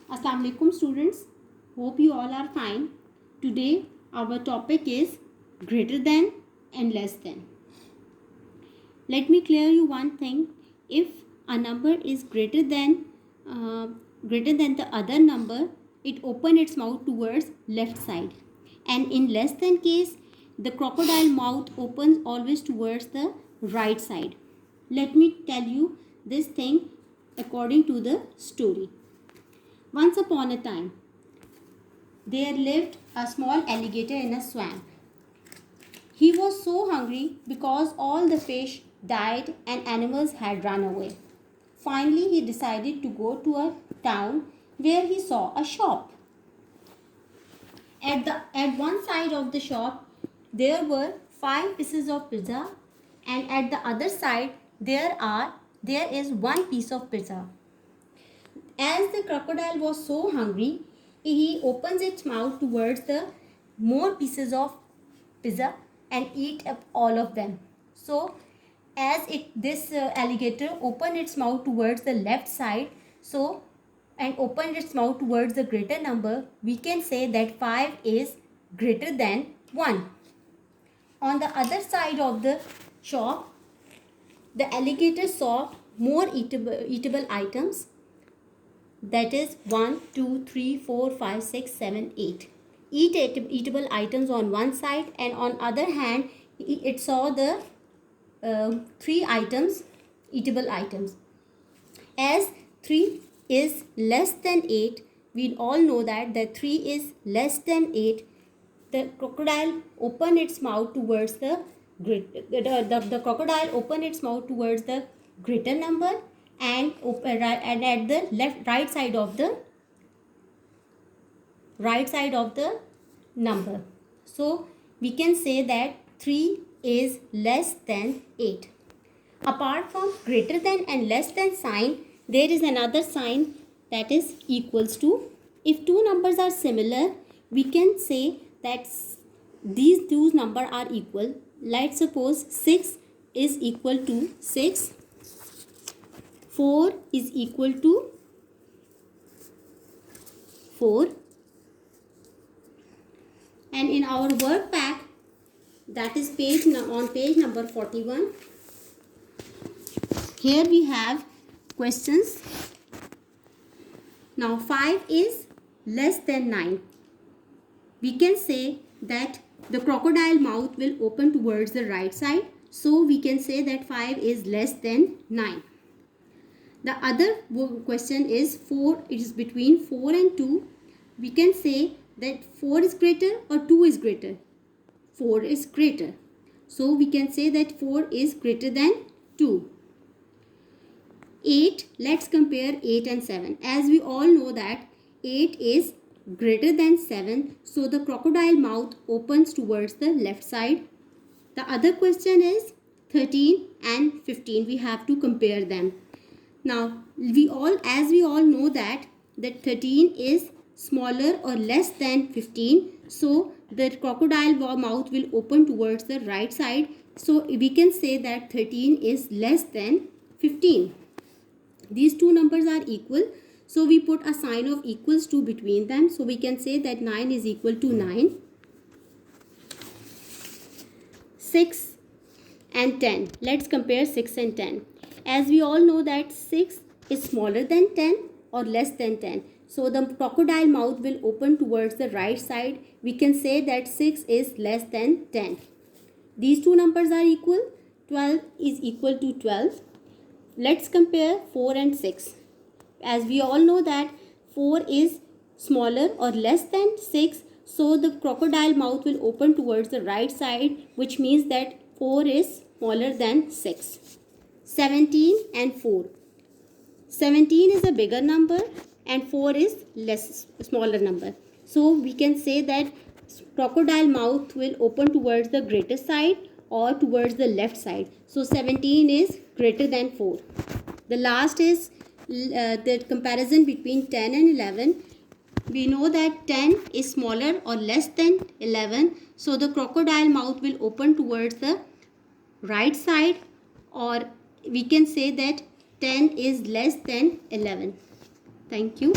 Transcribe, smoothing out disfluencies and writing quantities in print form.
Assalamu alaikum students. Hope you all are fine. Today our topic is greater than and less than. Let me clear you one thing. If a number is greater than the other number, it open its mouth towards left side. And in less than case, the crocodile mouth opens always towards the right side. Let me tell you this thing according to the story. Once upon a time, there lived a small alligator in a swamp. He was so hungry because all the fish died and animals had run away. Finally, he decided to go to a town where he saw a shop. At one side of the shop, there were 5 pieces of pizza, and at the other side, there is 1 piece of pizza. As the crocodile was so hungry, he opens its mouth towards the more pieces of pizza and eat up all of them. So as this alligator opened its mouth towards the left side, and opened its mouth towards the greater number, we can say that 5 is greater than 1. On the other side of the shop, the alligator saw more eatable items. That is 1, 2, 3, 4, 5, 6, 7, 8. Eatable items on one side, and on other hand, it saw the 3 items, eatable items. As 3 is less than 8, we all know that 3 is less than 8. The crocodile opened its mouth towards the crocodile opened its mouth towards the greater number, and at the right side of the number. So we can say that 3 is less than 8. Apart from greater than and less than sign, there is another sign, that is equals to. If two numbers are similar, we can say that these two numbers are equal. Let's suppose 6 is equal to 6. 4 is equal to 4. And in our word pack, that is on page number 41, here we have questions. Now 5 is less than 9. We can say that the crocodile mouth will open towards the right side. So we can say that 5 is less than 9. The other question is 4. It is between 4 and 2. We can say that 4 is greater or 2 is greater. 4 is greater. So we can say that 4 is greater than 2. 8. Let's compare 8 and 7. As we all know that 8 is greater than 7. So the crocodile mouth opens towards the left side. The other question is 13 and 15. We have to compare them. Now, we all know that 13 is smaller or less than 15. So, the crocodile mouth will open towards the right side. So, we can say that 13 is less than 15. These two numbers are equal. So, we put a sign of equals to between them. So, we can say that 9 is equal to 9. 6 and 10. Let's compare 6 and 10. As we all know that 6 is smaller than 10 or less than 10. So the crocodile mouth will open towards the right side. We can say that 6 is less than 10. These two numbers are equal. 12 is equal to 12. Let's compare 4 and 6. As we all know that 4 is smaller or less than 6. So the crocodile mouth will open towards the right side, which means that 4 is smaller than 6. 17 and 4. 17 is a bigger number and 4 is smaller number. So we can say that crocodile mouth will open towards the greater side or towards the left side. So 17 is greater than 4. The last is the comparison between 10 and 11. We know that 10 is smaller or less than 11. So the crocodile mouth will open towards the right side, or we can say that 10 is less than 11. Thank you.